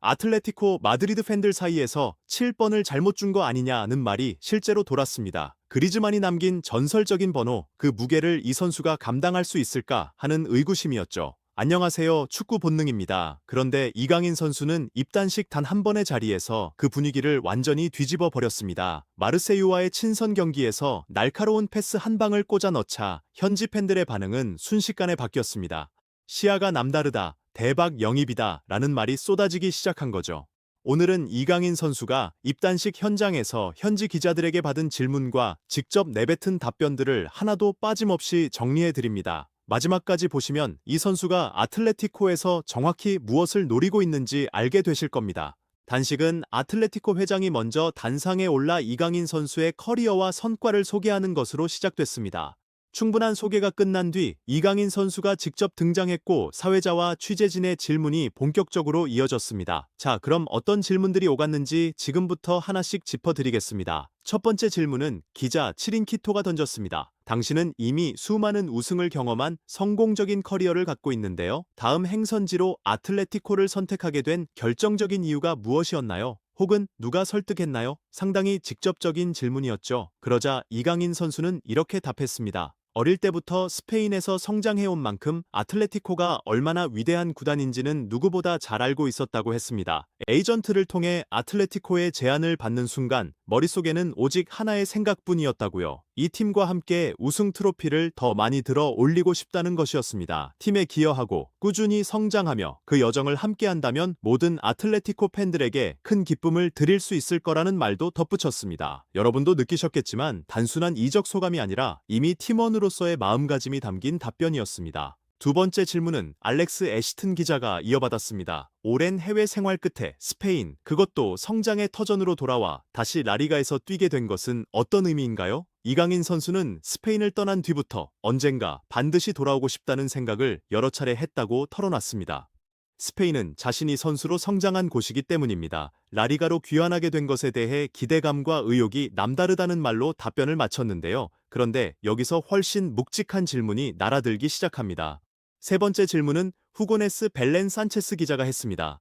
아틀레티코 마드리드 팬들 사이에서 7번을 잘못 준 거 아니냐는 말이 실제로 돌았습니다. 그리즈만이 남긴 전설적인 번호, 그 무게를 이 선수가 감당할 수 있을까 하는 의구심이었죠. 안녕하세요, 축구 본능입니다. 그런데 이강인 선수는 입단식 단 한 번의 자리에서 그 분위기를 완전히 뒤집어 버렸습니다. 마르세유와의 친선 경기에서 날카로운 패스 한 방을 꽂아 넣자 현지 팬들의 반응은 순식간에 바뀌었습니다. 시야가 남다르다, 대박 영입이다 라는 말이 쏟아지기 시작한 거죠. 오늘은 이강인 선수가 입단식 현장에서 현지 기자들에게 받은 질문과 직접 내뱉은 답변들을 하나도 빠짐없이 정리해 드립니다. 마지막까지 보시면 이 선수가 아틀레티코에서 정확히 무엇을 노리고 있는지 알게 되실 겁니다. 단식은 아틀레티코 회장이 먼저 단상에 올라 이강인 선수의 커리어와 성과를 소개하는 것으로 시작됐습니다. 충분한 소개가 끝난 뒤 이강인 선수가 직접 등장했고 사회자와 취재진의 질문이 본격적으로 이어졌습니다. 자, 그럼 어떤 질문들이 오갔는지 지금부터 하나씩 짚어드리겠습니다. 첫 번째 질문은 기자 치린키토가 던졌습니다. 당신은 이미 수많은 우승을 경험한 성공적인 커리어를 갖고 있는데요. 다음 행선지로 아틀레티코를 선택하게 된 결정적인 이유가 무엇이었나요? 혹은 누가 설득했나요? 상당히 직접적인 질문이었죠. 그러자 이강인 선수는 이렇게 답했습니다. 어릴 때부터 스페인에서 성장해온 만큼 아틀레티코가 얼마나 위대한 구단인지는 누구보다 잘 알고 있었다고 했습니다. 에이전트를 통해 아틀레티코의 제안을 받는 순간 머릿속에는 오직 하나의 생각뿐이었다고요. 이 팀과 함께 우승 트로피를 더 많이 들어 올리고 싶다는 것이었습니다. 팀에 기여하고 꾸준히 성장하며 그 여정을 함께한다면 모든 아틀레티코 팬들에게 큰 기쁨을 드릴 수 있을 거라는 말도 덧붙였습니다. 여러분도 느끼셨겠지만 단순한 이적 소감이 아니라 이미 팀원으로서의 마음가짐이 담긴 답변이었습니다. 두 번째 질문은 알렉스 애시튼 기자가 이어받았습니다. 오랜 해외 생활 끝에 스페인, 그것도 성장의 터전으로 돌아와 다시 라리가에서 뛰게 된 것은 어떤 의미인가요? 이강인 선수는 스페인을 떠난 뒤부터 언젠가 반드시 돌아오고 싶다는 생각을 여러 차례 했다고 털어놨습니다. 스페인은 자신이 선수로 성장한 곳이기 때문입니다. 라리가로 귀환하게 된 것에 대해 기대감과 의욕이 남다르다는 말로 답변을 마쳤는데요. 그런데 여기서 훨씬 묵직한 질문이 날아들기 시작합니다. 세 번째 질문은 후고네스 벨렌 산체스 기자가 했습니다.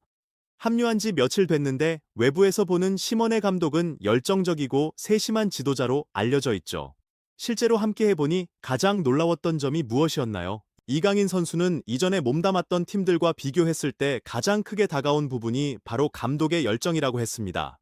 합류한 지 며칠 됐는데 외부에서 보는 시모네 감독은 열정적이고 세심한 지도자로 알려져 있죠. 실제로 함께 해보니 가장 놀라웠던 점이 무엇이었나요? 이강인 선수는 이전에 몸담았던 팀들과 비교했을 때 가장 크게 다가온 부분이 바로 감독의 열정이라고 했습니다.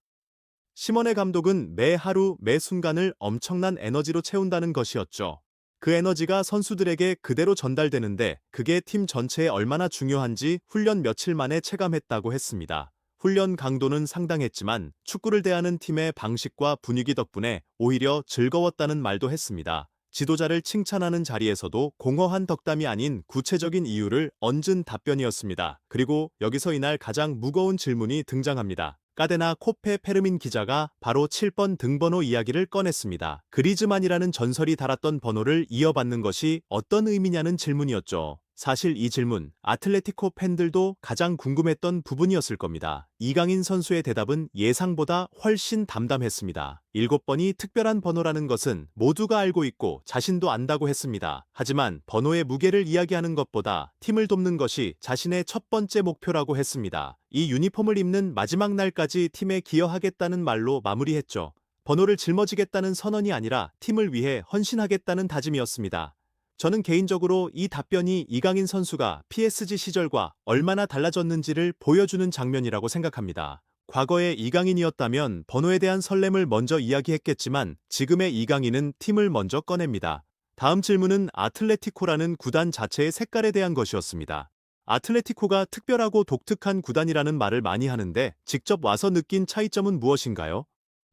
시모네 감독은 매 하루 매 순간을 엄청난 에너지로 채운다는 것이었죠. 그 에너지가 선수들에게 그대로 전달되는데 그게 팀 전체에 얼마나 중요한지 훈련 며칠 만에 체감했다고 했습니다. 훈련 강도는 상당했지만 축구를 대하는 팀의 방식과 분위기 덕분에 오히려 즐거웠다는 말도 했습니다. 지도자를 칭찬하는 자리에서도 공허한 덕담이 아닌 구체적인 이유를 얹은 답변이었습니다. 그리고 여기서 이날 가장 무거운 질문이 등장합니다. 까데나 코페 페르민 기자가 바로 7번 등번호 이야기를 꺼냈습니다. 그리즈만이라는 전설이 달았던 번호를 이어받는 것이 어떤 의미냐는 질문이었죠. 사실 이 질문, 아틀레티코 팬들도 가장 궁금했던 부분이었을 겁니다. 이강인 선수의 대답은 예상보다 훨씬 담담했습니다. 7번이 특별한 번호라는 것은 모두가 알고 있고 자신도 안다고 했습니다. 하지만 번호의 무게를 이야기하는 것보다 팀을 돕는 것이 자신의 첫 번째 목표라고 했습니다. 이 유니폼을 입는 마지막 날까지 팀에 기여하겠다는 말로 마무리했죠. 번호를 짊어지겠다는 선언이 아니라 팀을 위해 헌신하겠다는 다짐이었습니다. 저는 개인적으로 이 답변이 이강인 선수가 PSG 시절과 얼마나 달라졌는지를 보여주는 장면이라고 생각합니다. 과거의 이강인이었다면 번호에 대한 설렘을 먼저 이야기했겠지만 지금의 이강인은 팀을 먼저 꺼냅니다. 다음 질문은 아틀레티코라는 구단 자체의 색깔에 대한 것이었습니다. 아틀레티코가 특별하고 독특한 구단이라는 말을 많이 하는데 직접 와서 느낀 차이점은 무엇인가요?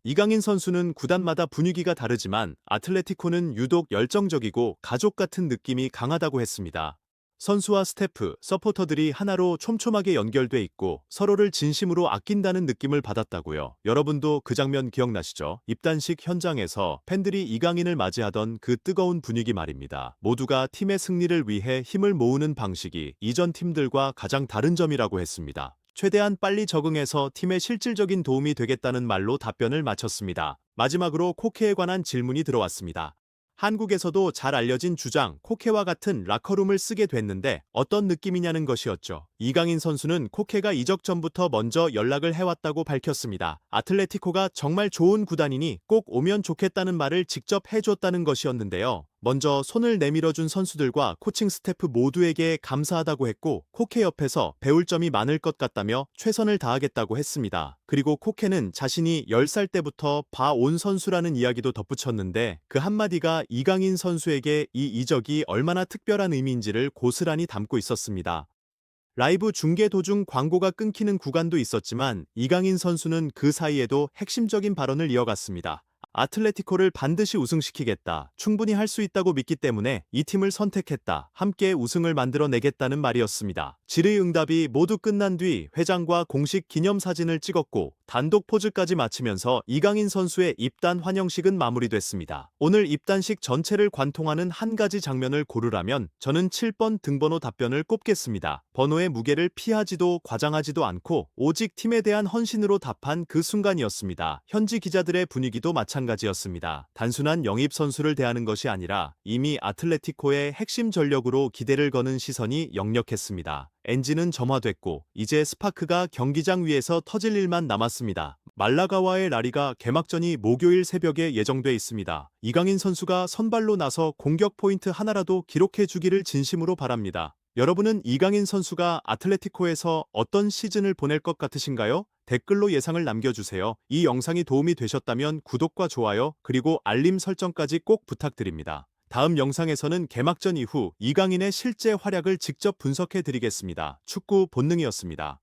이강인 선수는 구단마다 분위기가 다르지만 아틀레티코는 유독 열정적이고 가족 같은 느낌이 강하다고 했습니다. 선수와 스태프, 서포터들이 하나로 촘촘하게 연결돼 있고 서로를 진심으로 아낀다는 느낌을 받았다고요. 여러분도 그 장면 기억나시죠? 입단식 현장에서 팬들이 이강인을 맞이하던 그 뜨거운 분위기 말입니다. 모두가 팀의 승리를 위해 힘을 모으는 방식이 이전 팀들과 가장 다른 점이라고 했습니다. 최대한 빨리 적응해서 팀에 실질적인 도움이 되겠다는 말로 답변을 마쳤습니다. 마지막으로 코케에 관한 질문이 들어왔습니다. 한국에서도 잘 알려진 주장, 코케와 같은 라커룸을 쓰게 됐는데 어떤 느낌이냐는 것이었죠. 이강인 선수는 코케가 이적 전부터 먼저 연락을 해왔다고 밝혔습니다. 아틀레티코가 정말 좋은 구단이니 꼭 오면 좋겠다는 말을 직접 해줬다는 것이었는데요. 먼저 손을 내밀어준 선수들과 코칭 스태프 모두에게 감사하다고 했고 코케 옆에서 배울 점이 많을 것 같다며 최선을 다하겠다고 했습니다. 그리고 코케는 자신이 10살 때부터 봐온 선수라는 이야기도 덧붙였는데 그 한마디가 이강인 선수에게 이 이적이 얼마나 특별한 의미인지를 고스란히 담고 있었습니다. 라이브 중계 도중 광고가 끊기는 구간도 있었지만 이강인 선수는 그 사이에도 핵심적인 발언을 이어갔습니다. 아틀레티코를 반드시 우승시키겠다. 충분히 할 수 있다고 믿기 때문에 이 팀을 선택했다. 함께 우승을 만들어내겠다는 말이었습니다. 질의응답이 모두 끝난 뒤 회장과 공식 기념사진을 찍었고 단독 포즈까지 마치면서 이강인 선수의 입단 환영식은 마무리됐습니다. 오늘 입단식 전체를 관통하는 한 가지 장면을 고르라면 저는 7번 등번호 답변을 꼽겠습니다. 번호의 무게를 피하지도 과장하지도 않고 오직 팀에 대한 헌신으로 답한 그 순간이었습니다. 현지 기자들의 분위기도 마찬가지였습니다. 단순한 영입 선수를 대하는 것이 아니라 이미 아틀레티코의 핵심 전력으로 기대를 거는 시선이 역력했습니다. 엔진은 점화됐고 이제 스파크가 경기장 위에서 터질 일만 남았습니다. 말라가와의 라리가 개막전이 목요일 새벽에 예정돼 있습니다. 이강인 선수가 선발로 나서 공격 포인트 하나라도 기록해 주기를 진심으로 바랍니다. 여러분은 이강인 선수가 아틀레티코에서 어떤 시즌을 보낼 것 같으신가요? 댓글로 예상을 남겨주세요. 이 영상이 도움이 되셨다면 구독과 좋아요 그리고 알림 설정까지 꼭 부탁드립니다. 다음 영상에서는 개막전 이후 이강인의 실제 활약을 직접 분석해 드리겠습니다. 축구 본능이었습니다.